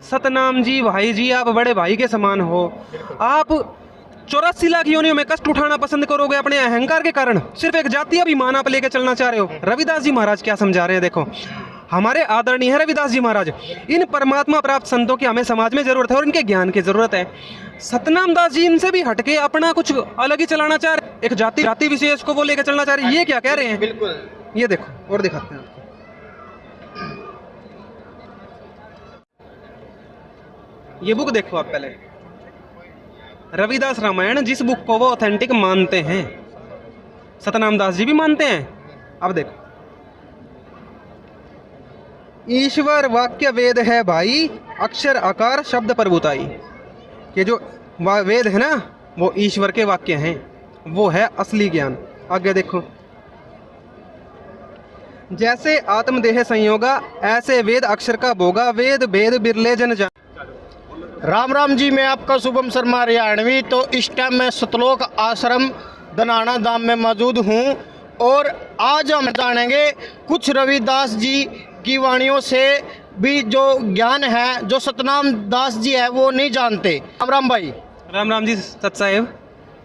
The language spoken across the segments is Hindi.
सतनाम जी भाई जी, आप बड़े भाई के समान हो। आप 84 लाख योनियों में कष्ट उठाना पसंद करोगे अपने अहंकार के कारण? सिर्फ एक जातीय अभिमान आप लेके चलना चाह रहे हो। रविदास जी महाराज क्या समझा रहे हैं देखो, हमारे आदरणीय है रविदास जी महाराज। इन परमात्मा प्राप्त संतों की हमें समाज में जरूरत है और इनके ज्ञान की जरूरत है। सतनाम दास जी इनसे भी हटके अपना कुछ अलग ही चलाना चाह रहे, एक जाति विशेष को वो लेकर चलना चाह रहे। ये क्या कह रहे हैं? बिल्कुल, ये देखो और दिखाते हैं आपको। ये बुक देखो आप पहले, रविदास रामायण, जिस बुक को वो ऑथेंटिक मानते हैं, सतनाम दास जी भी मानते हैं। अब देखो, ईश्वर वाक्य वेद है भाई, अक्षर आकार शब्द प्रभुताई। ये जो वेद है ना, वो ईश्वर के वाक्य हैं, वो है असली ज्ञान। आगे देखो, जैसे आत्मदेह संयोगा, ऐसे वेद अक्षर का भोगा, वेद भेद बिरले जन जान। राम राम जी, मैं आपका शुभम शर्मा हरियाणवी। तो इस टाइम मैं सतलोक आश्रम दनाना धाम में मौजूद हूँ और आज हम जानेंगे कुछ रविदास जी की वाणियों से भी जो ज्ञान है जो सतनाम दास जी है वो नहीं जानते। राम राम भाई। राम राम जी सत साहेब।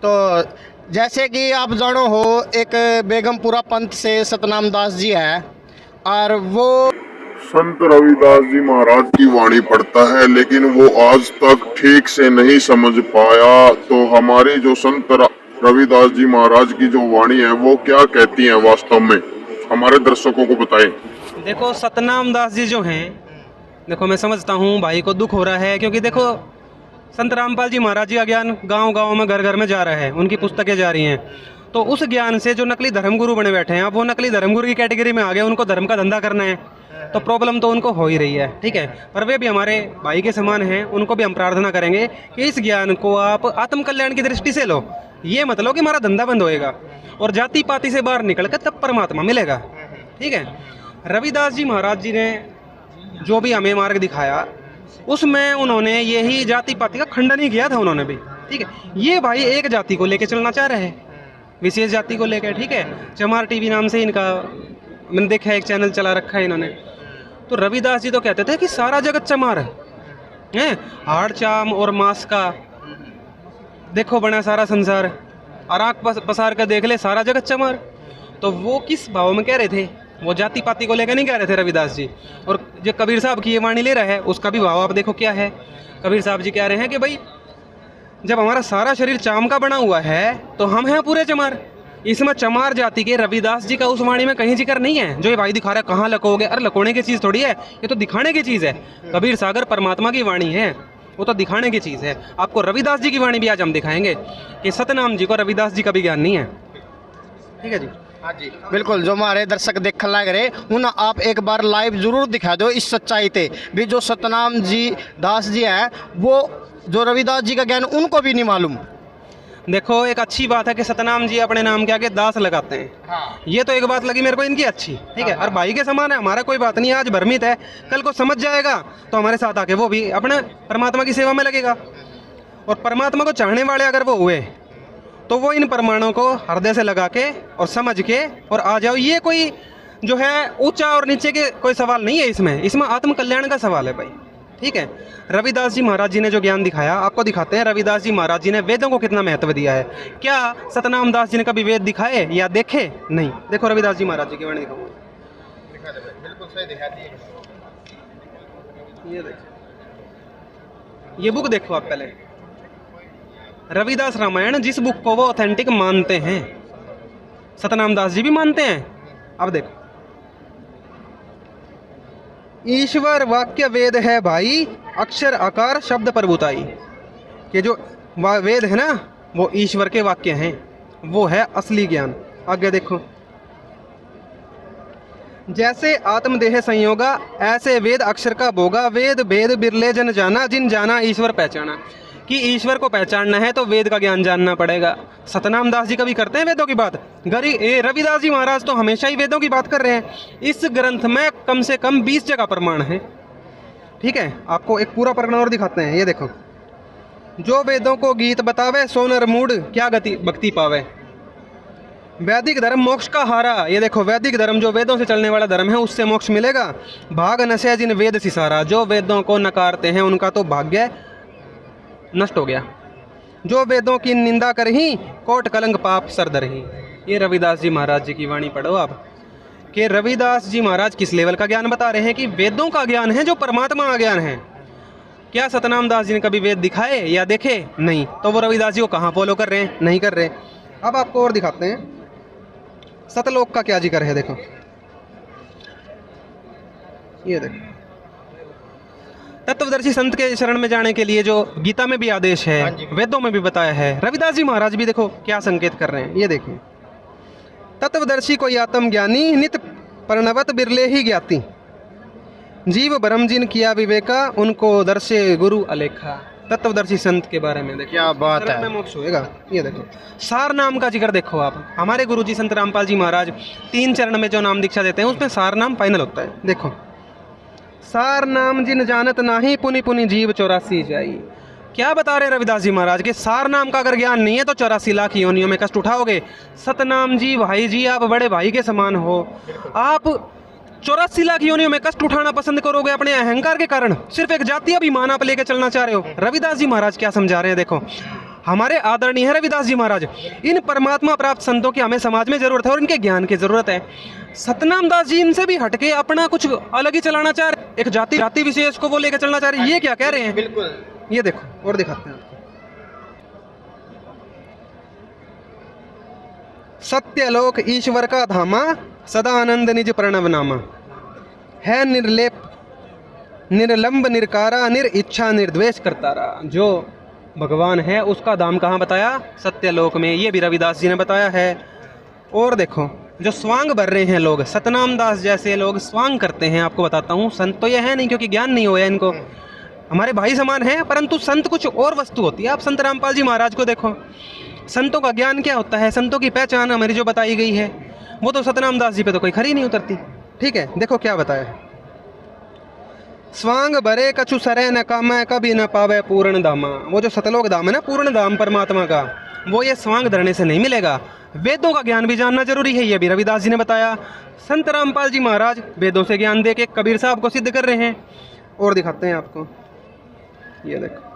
तो जैसे कि आप जानो हो, एक बेगमपुरा पंथ से सतनाम दास जी है और वो संत रविदास जी महाराज की वाणी पढ़ता है, लेकिन वो आज तक ठीक से नहीं समझ पाया। तो हमारी जो संत रविदास जी महाराज की जो वाणी है वो क्या कहती है वास्तव में, हमारे दर्शकों को बताएं। देखो, सतनाम दास जी जो हैं, देखो मैं समझता हूँ भाई को दुख हो रहा है, क्योंकि देखो संत रामपाल जी महाराज जी का ज्ञान गांव-गांव में घर घर में जा रहा है, उनकी पुस्तकें जा रही हैं। तो उस ज्ञान से जो नकली धर्मगुरु बने बैठे हैं, अब वो नकली धर्मगुरु की कैटेगरी में आ गए, उनको धर्म का धंधा करना है, तो प्रॉब्लम तो उनको हो ही रही है। ठीक है, पर वे भी हमारे भाई के समान हैं, उनको भी हम प्रार्थना करेंगे कि इस ज्ञान को आप आत्म कल्याण की दृष्टि से लो। ये मत लो कि हमारा धंधा बंद होएगा और जाति पाति से बाहर निकल कर तब परमात्मा मिलेगा। ठीक है, रविदास जी महाराज जी ने जो भी हमें मार्ग दिखाया, उसमें उन्होंने यही जाति पाति का खंडन ही किया था उन्होंने भी। ठीक है, ये भाई एक जाति को लेकर चलना चाह रहे हैं, विशेष जाति को लेकर। ठीक है, चमार टीवी नाम से इनका मैंने देखा है, एक चैनल चला रखा है इन्होंने। तो रविदास जी तो कहते थे कि सारा जगत चमार है, हाड़ चाम और मांस का देखो बना सारा संसार, और आँख पसार कर देख ले सारा जगत चमार। तो वो किस भाव में कह रहे थे? वो जाति पाति को लेकर नहीं कह रहे थे रविदास जी। और जो कबीर साहब की ये वाणी ले रहा है, उसका भी भाव आप देखो क्या है। कबीर साहब जी कह रहे हैं कि भाई जब हमारा सारा शरीर चाम का बना हुआ है तो हम हैं पूरे चमार। इसमें चमार जाति के रविदास जी का उस वाणी में कहीं जिक्र नहीं है। जो ये भाई दिखा रहा है कहाँ लकोगे, अरे लकोने की चीज़ थोड़ी है, ये तो दिखाने की चीज़ है। कबीर सागर परमात्मा की वाणी है, वो तो दिखाने की चीज़ है। आपको रविदास जी की वाणी भी आज हम दिखाएंगे कि सतनाम जी को रविदास जी का भी ज्ञान नहीं है। ठीक है जी। हाँ जी, बिल्कुल। जो हमारे दर्शक देखने लग रहे उन आप एक बार लाइव जरूर दिखा दो इस सच्चाई पे भी। जो सतनाम जी दास जी है वो जो रविदास जी का ज्ञान उनको भी नहीं मालूम। देखो, एक अच्छी बात है कि सतनाम जी अपने नाम के आगे दास लगाते हैं। हाँ। ये तो एक बात लगी मेरे को इनकी अच्छी। ठीक है, और भाई के समान है, हमारा कोई बात नहीं है। आज भ्रमित है, कल को समझ जाएगा तो हमारे साथ आके वो भी अपने परमात्मा की सेवा में लगेगा। और परमात्मा को चाहने वाले अगर वो हुए तो वो इन प्रमाणों को हृदय से लगा के और समझ के और आ जाओ। ये कोई जो है ऊंचा और नीचे के कोई सवाल नहीं है, इसमें आत्म कल्याण का सवाल है भाई। ठीक है, रविदास जी महाराज जी ने जो ज्ञान दिखाया, आपको दिखाते हैं रविदास जी महाराज जी ने वेदों को कितना महत्व दिया है। क्या सतनाम दास जी ने कभी वेद दिखाए या देखे? नहीं। देखो रविदास जी महाराज जी की वाणी दिखाओ। बिल्कुल सही दिखा दिए। ये देखो, ये बुक देखो आप पहले, रविदास रामायण, जिस बुक को वो ऑथेंटिक मानते हैं, सतनाम दास जी भी मानते हैं। अब देखो, ईश्वर वाक्य वेद है भाई, अक्षर आकार शब्द प्रभुताई। ये जो वेद है ना, वो ईश्वर के वाक्य हैं, वो है असली ज्ञान। आगे देखो, जैसे आत्मदेह संयोगा, ऐसे वेद अक्षर का भोगा, वेद भेद बिरले जन जाना, जिन जाना ईश्वर पहचाना। कि ईश्वर को पहचानना है तो वेद का ज्ञान जानना पड़ेगा। सतनाम दास जी कभी करते हैं वेदों की बात? रविदास जी महाराज तो हमेशा ही वेदों की बात कर रहे हैं। इस ग्रंथ में कम से कम 20 जगह प्रमाण है। ठीक है, आपको एक पूरा प्रमाण और दिखाते हैं। ये देखो, जो वेदों को गीत बतावे, सोनर मूड क्या गति भक्ति पावे। वैदिक धर्म मोक्ष का हारा। ये देखो, वैदिक धर्म जो वेदों से चलने वाला धर्म है उससे मोक्ष मिलेगा। भाग नशे जिन वेद सिसारा, जो वेदों को नकारते हैं उनका तो भाग्य नष्ट हो गया। जो वेदों की निंदा करही, कोट कलंक पाप सर धरही। ये रविदास जी महाराज जी की वाणी पढ़ो आप, कि रविदास जी महाराज किस लेवल का ज्ञान बता रहे हैं कि वेदों का ज्ञान है जो परमात्मा का ज्ञान है। क्या सतनाम दास जी ने कभी वेद दिखाए या देखे? नहीं। तो वो रविदास जी को कहाँ फॉलो कर रहे हैं? नहीं कर रहे। अब आपको और दिखाते हैं सतलोक का क्या जिक्र है। देखो, ये देखो, तत्वदर्शी संत के शरण में जाने के लिए जो गीता में भी आदेश है, वेदों में भी बताया है, रविदास जी महाराज भी देखो क्या संकेत कर रहे हैं। ये देखिए, तत्वदर्शी कोई आत्मज्ञानी, नित प्रणवत बिरले ही ज्ञाती, जीव ब्रह्म जिन किया विवेका, उनको दर्शे गुरु अलेखा। तत्वदर्शी संत के बारे में देखो, क्या बात शरण है। में मोक्ष होएगा। ये देखो, सार नाम का जिक्र देखो आप। हमारे गुरुजी संत रामपाल जी महाराज 3 चरण में जो नाम दीक्षा देते हैं उसमें सार नाम फाइनल होता है। देखो, सार नाम जिन जानत नाही, पुनि पुनि जीव 84 जाई। क्या बता रहे रविदास जी महाराज के सार नाम का अगर ज्ञान नहीं है तो 84 लाख योनियों में कष्ट उठाओगे। सतनाम जी भाई जी, आप बड़े भाई के समान हो, आप 84 लाख योनियों में कष्ट उठाना पसंद करोगे अपने अहंकार के कारण? सिर्फ एक जातीय अभिमान आप लेके चलना चाह रहे हो। रविदास जी महाराज क्या समझा रहे हैं देखो। हमारे आदरणीय है रविदास जी महाराज, इन परमात्मा प्राप्त संतों की हमें समाज में जरूरत है और इनके ज्ञान की जरूरत है। सतनाम दास जी इनसे भी हटके अपना कुछ अलग ही चलाना चाह रहे, एक जाति विशेष को वो लेकर चलना चाह रहे। ये क्या कह रहे हैं? बिल्कुल। ये देखो और दिखाते हैं आपको। सत्यलोक ईश्वर का धामा, सदा आनंद निज प्रणव नामा, है निर्लेप निर्लंब निरकारा, निर इच्छा निर्द्वेष करतारा। जो भगवान है उसका धाम कहाँ बताया? सत्यलोक में। ये भी रविदास जी ने बताया है। और देखो, जो स्वांग भर रहे हैं लोग, सतनाम दास जैसे लोग स्वांग करते हैं। आपको बताता हूँ, संत तो ये है नहीं क्योंकि ज्ञान नहीं होया इनको, हमारे भाई समान है, परंतु संत कुछ और वस्तु होती है। आप संत रामपाल जी महाराज को देखो, संतों का ज्ञान क्या होता है, संतों की पहचान हमारी जो बताई गई है वो तो सतनाम दास जी पे तो कोई खरी नहीं उतरती। ठीक है, देखो क्या बताया है। स्वांग भरे कछु सरे न कामा, कभी न पावे पूर्ण धामा। वो जो सतलोक धाम है ना, पूर्ण धाम परमात्मा का, वो ये स्वांग धरने से नहीं मिलेगा। वेदों का ज्ञान भी जानना जरूरी है, ये भी रविदास जी ने बताया। संत रामपाल जी महाराज वेदों से ज्ञान दे के कबीर साहब को सिद्ध कर रहे हैं। और दिखाते हैं आपको, ये देखो,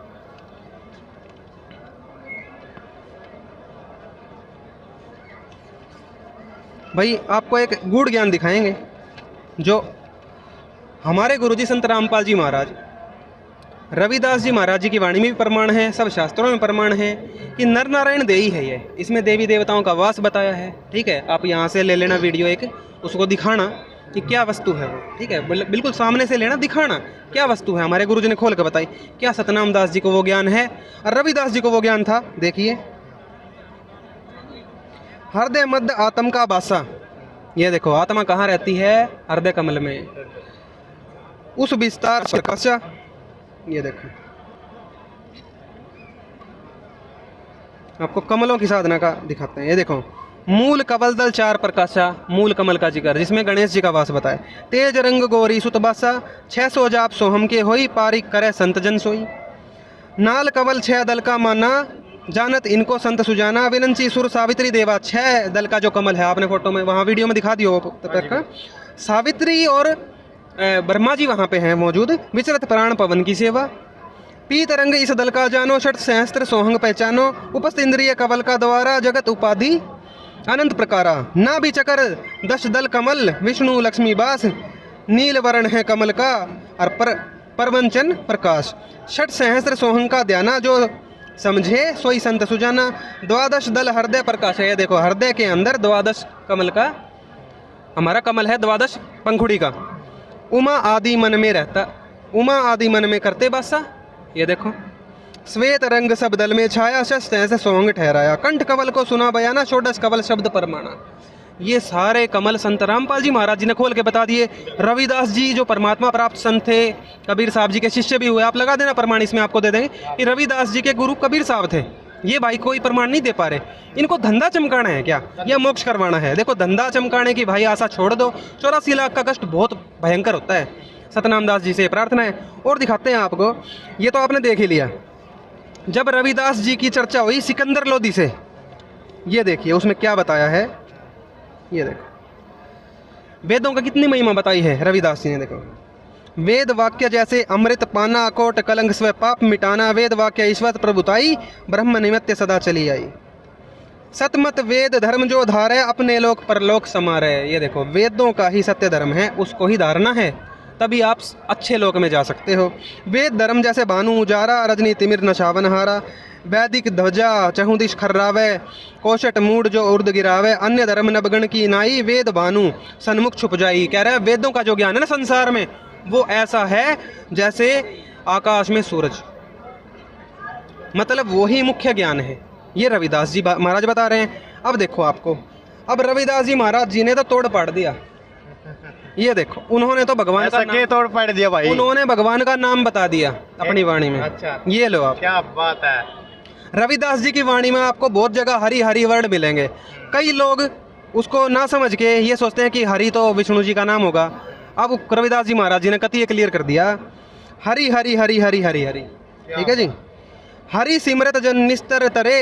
भाई आपको एक गूढ़ ज्ञान दिखाएंगे जो हमारे गुरुजी संत रामपाल जी महाराज, रविदास जी महाराज जी की वाणी में भी प्रमाण है, सब शास्त्रों में प्रमाण है कि नर नारायण देही है ये। इसमें देवी देवताओं का वास बताया है। ठीक है, आप यहाँ से ले लेना वीडियो एक, उसको दिखाना कि क्या वस्तु है वो। ठीक है, बिल्कुल सामने से लेना, दिखाना क्या वस्तु है। हमारे गुरुजी ने खोल कर बताई। क्या सतनाम दास जी को वो ज्ञान है और रविदास जी को वो ज्ञान था? देखिए, हृदय मध्य आत्म का बासा। ये देखो, आत्मा कहाँ रहती है? हृदय कमल में। उस विस्तार प्रकाशा, ये देखो, आपको कमलों की साधना का दिखाते हैं। ये देखो, मूल कमल दल 4 प्रकाशा, मूल कमल का जिक्र जिसमें गणेश जी का वास बताए। तेज रंग गोरी सुतबासा, 600 जाप सोहम के होई, पारिक करे संत जन सोई। नाल कमल 6 दल का माना, जानत इनको संत सुजाना। विनंची सुर सावित्री देवा, 6 दल का जो कमल है, आपने फोटो में वहाँ वीडियो में दिखा दियो तब तक का। सावित्री और ब्रह्मा जी वहाँ पे हैं मौजूद। विचरत प्राण पवन की सेवा। पीत रंग इस दल का जानो, षट सहस्त्र सोहंग पहचानो। उपस्थ इंद्रिय कवल का द्वारा, जगत उपाधि अनंत प्रकारा। ना भी चकर 10 दल कमल, विष्णु लक्ष्मी बास। नील वर्ण है कमल का और परवंचन प्रकाश। षट सहस्त्र सोहंग का ध्याना, जो समझे सोई संत सुजाना। 12 दल हृदय प्रकाश है। ये देखो, हृदय के अंदर 12 कमल का, हमारा कमल है 12 पंखुड़ी का। उमा आदि मन में रहता, उमा आदि मन में करते बासा। ये देखो, श्वेत रंग सब दल में छाया, शस्त्र ऐसे सोहंग ठहराया। कंठ कवल को सुना बयाना, षोडश कवल शब्द परमाणा। ये सारे कमल संत रामपाल जी महाराज जी ने खोल के बता दिए। रविदास जी जो परमात्मा प्राप्त संत थे, कबीर साहब जी के शिष्य भी हुए। आप लगा देना प्रमाण, इसमें आपको दे देंगे कि रविदास जी के गुरु कबीर साहब थे। ये भाई कोई प्रमाण नहीं दे पा रहे। इनको धंधा चमकाना है क्या, या मोक्ष करवाना है? देखो, धंधा चमकाने की भाई आशा छोड़ दो। 84 लाख का कष्ट बहुत भयंकर होता है। सतनाम दास जी से प्रार्थना है। और दिखाते हैं आपको, ये तो आपने देख ही लिया। जब रविदास जी की चर्चा हुई सिकंदर लोदी से, ये देखिए उसमें क्या बताया है। ये देखो वेदों का कितनी महिमा बताई है रविदास जी ने। देखो वेद वाक्य जैसे अमृत पाना, कोट कलंक स्व पाप मिटाना, वेद वाक्य ईश्वर प्रभुताई, ब्रह्म निमित्त सदा चली आई। सतमत वेद धर्म जो धारे, अपने लोक परलोक समारे। ये देखो वेदों का ही सत्य धर्म है, उसको ही धारना है, तभी आप अच्छे लोक में जा सकते हो। वेद धर्म जैसे भानु उजारा, रजनी तिमिर नशावन हारा, वैदिक ध्वजा चहुदिश खर्रावे, कोशट मूड जो उर्द गिरावे, अन्य धर्म नवगण की नाई, वेद भानु सन्मुख छुप जाई। कह रहा है वेदों का जो ज्ञान है ना संसार में, वो ऐसा है जैसे आकाश में सूरज, मतलब वही मुख्य ज्ञान है। ये रविदास जी महाराज बता रहे हैं। अब देखो आपको, अब रविदास जी महाराज जी ने तो तोड़ पाड़ दिया। ये देखो उन्होंने तो भगवान का नाम तोड़ पाड़ दिया भाई, उन्होंने भगवान का नाम बता दिया अपनी वाणी में। अच्छा, ये लो आप, क्या बात है। रविदास जी की वाणी में आपको बहुत जगह हरि हरि वर्ड मिलेंगे। कई लोग उसको ना समझ के ये सोचते हैं कि हरि तो विष्णु जी का नाम होगा। अब रविदास जी महाराज जी ने कति क्लियर कर दिया, हरि हरि हरि हरि हरि हरि। ठीक है जी। हरि सिमरत जन निस्तर तरे,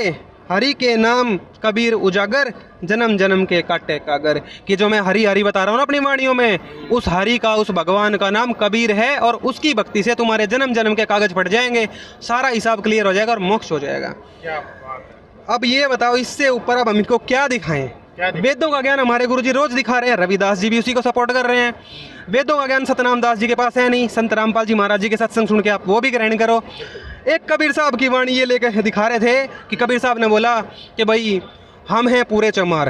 हरि के नाम कबीर उजागर, जन्म जन्म के काटे कागर। कि जो मैं हरि हरि बता रहा हूँ ना अपनी वाणियों में, उस हरि का, उस भगवान का नाम कबीर है, और उसकी भक्ति से तुम्हारे जन्म जन्म के कागज फट जाएंगे, सारा हिसाब क्लियर हो जाएगा और मोक्ष हो जाएगा। अब ये बताओ इससे ऊपर अब हम इनको क्या दिखाएं? वेदों का ज्ञान हमारे गुरुजी रोज दिखा रहे हैं, रविदास जी भी उसी को सपोर्ट कर रहे हैं। वेदों का ज्ञान सतनाम दास जी के पास है नहीं, संत रामपाल जी महाराज जी के सत्संग सुन के आप वो भी ग्रहण करो। एक कबीर साहब की वाणी ये लेकर दिखा रहे थे कि कबीर साहब ने बोला कि भाई हम हैं पूरे चमार,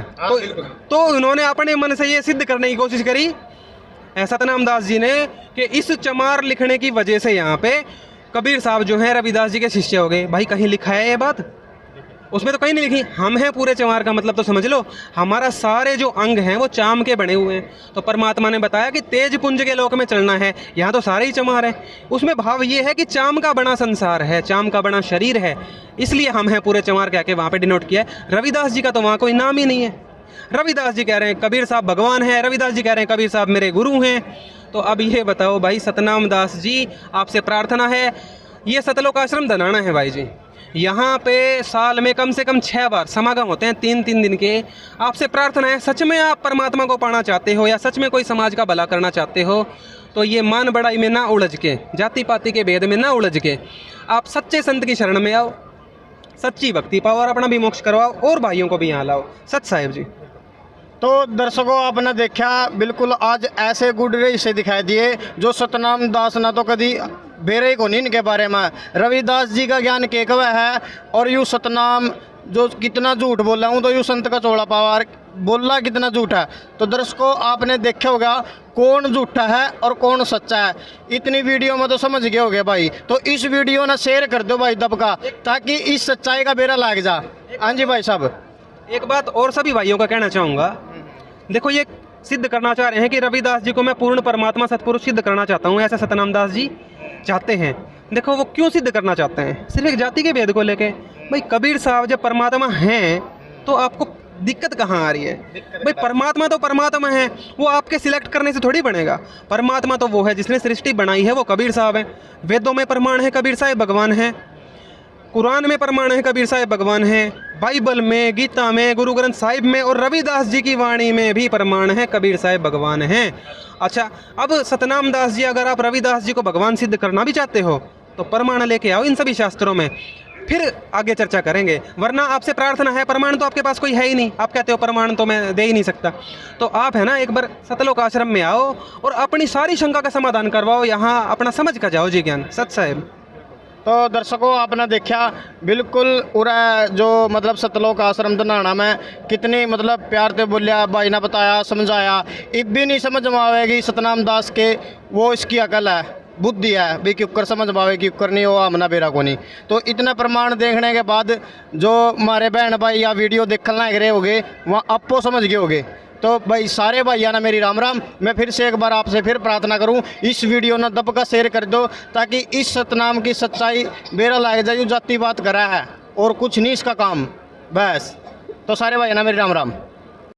तो उन्होंने अपने मन से ये सिद्ध करने की कोशिश करी सतनाम दास जी ने कि इस चमार लिखने की वजह से यहाँ पे कबीर साहब जो हैं रविदास जी के शिष्य हो गए। भाई कहीं लिखा है ये बात? उसमें तो कहीं नहीं लिखी। हम हैं पूरे चमार का मतलब तो समझ लो, हमारा सारे जो अंग हैं वो चाम के बने हुए हैं। तो परमात्मा ने बताया कि तेज पुंज के लोक में चलना है, यहाँ तो सारे ही चमार हैं। उसमें भाव ये है कि चाम का बना संसार है, चाम का बना शरीर है, इसलिए हम हैं पूरे चमार कह के वहाँ पे डिनोट किया है। रविदास जी का तो वहाँ कोई नाम ही नहीं है। रविदास जी कह रहे हैं कबीर साहब भगवान है, रविदास जी कह रहे हैं कबीर साहब मेरे गुरु हैं। तो अब ये बताओ भाई सतनाम दास जी, आपसे प्रार्थना है, ये सतलोक आश्रम धनाना है भाई जी, यहाँ पे साल में कम से कम 6 बार समागम होते हैं 3-3 दिन के। आपसे प्रार्थना है, सच में आप परमात्मा को पाना चाहते हो या सच में कोई समाज का भला करना चाहते हो, तो ये मान बड़ाई में ना उलझ के, जाति पाति के भेद में ना उलझ के, आप सच्चे संत की शरण में आओ, सच्ची भक्ति पाओ और अपना भी मोक्ष करवाओ और भाइयों को भी यहाँ लाओ। सच साहिब जी। तो दर्शकों आपने देखा, बिल्कुल आज ऐसे गुड से दिखाई दिए जो सतनाम दास ना तो कभी बेरे को नहीं इनके बारे में। रविदास जी का ज्ञान केकवा है और यूँ सतनाम जो कितना झूठ बोला हूँ, तो यूँ संत का चौड़ा पावा बोला कितना झूठ है। तो दर्शकों आपने देखा होगा कौन झूठा है और कौन सच्चा है। इतनी वीडियो में तो समझ गए होगे भाई। तो इस वीडियो ना शेयर कर दो भाई दबका, ताकि इस सच्चाई का बेरा लग जा। हाँ जी भाई साहब। एक बात और सभी भाइयों का कहना चाहूँगा, देखो ये सिद्ध करना चाह रहे हैं कि रविदास जी को मैं पूर्ण परमात्मा सतपुरुष सिद्ध करना चाहता हूँ, ऐसा सतनाम दास जी चाहते हैं। देखो वो क्यों सिद्ध करना चाहते हैं? सिर्फ एक जाति के भेद को लेके। भाई कबीर साहब जब परमात्मा हैं तो आपको दिक्कत कहाँ आ रही है? भाई परमात्मा तो परमात्मा है, वो आपके सिलेक्ट करने से थोड़ी बनेगा। परमात्मा तो वो है जिसने सृष्टि बनाई है, वो कबीर साहब है। वेदों में प्रमाण है कबीर साहब भगवान है, कुरान में प्रमाण है कबीर साहब भगवान है, बाइबल में, गीता में, गुरु ग्रंथ साहिब में और रविदास जी की वाणी में भी प्रमाण है कबीर साहब भगवान हैं। अच्छा, अब सतनाम दास जी अगर आप रविदास जी को भगवान सिद्ध करना भी चाहते हो तो प्रमाण लेके आओ इन सभी शास्त्रों में, फिर आगे चर्चा करेंगे। वरना आपसे प्रार्थना है, प्रमाण तो आपके पास कोई है ही नहीं, आप कहते हो प्रमाण तो मैं दे ही नहीं सकता। तो आप है ना एक बार सतलोक आश्रम में आओ और अपनी सारी शंका का समाधान करवाओ, यहाँ अपना समझ का जाओ जी ज्ञान। सत साहेब। तो दर्शकों आपने देखा बिल्कुल उरा जो मतलब सतलोक आश्रम धनाना में कितनी मतलब प्यार से बोलिया भाई ने बताया समझाया। इब भी नहीं समझ में आवेगी सतनाम दास के, वो इसकी अकल है बुद्धि है भी कि उक्कर समझ पावे कि उक्कर नहीं हो आमना बेरा को नहीं। तो इतना प्रमाण देखने के बाद जो हमारे बहन भाई या वीडियो देखने लग रहे होगे वहाँ आपको समझ गए होगे। तो भाई सारे भाइया ना मेरी राम राम। मैं फिर से एक बार आपसे फिर प्रार्थना करूं, इस वीडियो ना दबका शेयर कर दो ताकि इस सतनाम की सच्चाई बेरा लाग जाए। जो जाति बात करा है और कुछ नहीं इसका काम बस। तो सारे भाइया ना मेरी राम राम।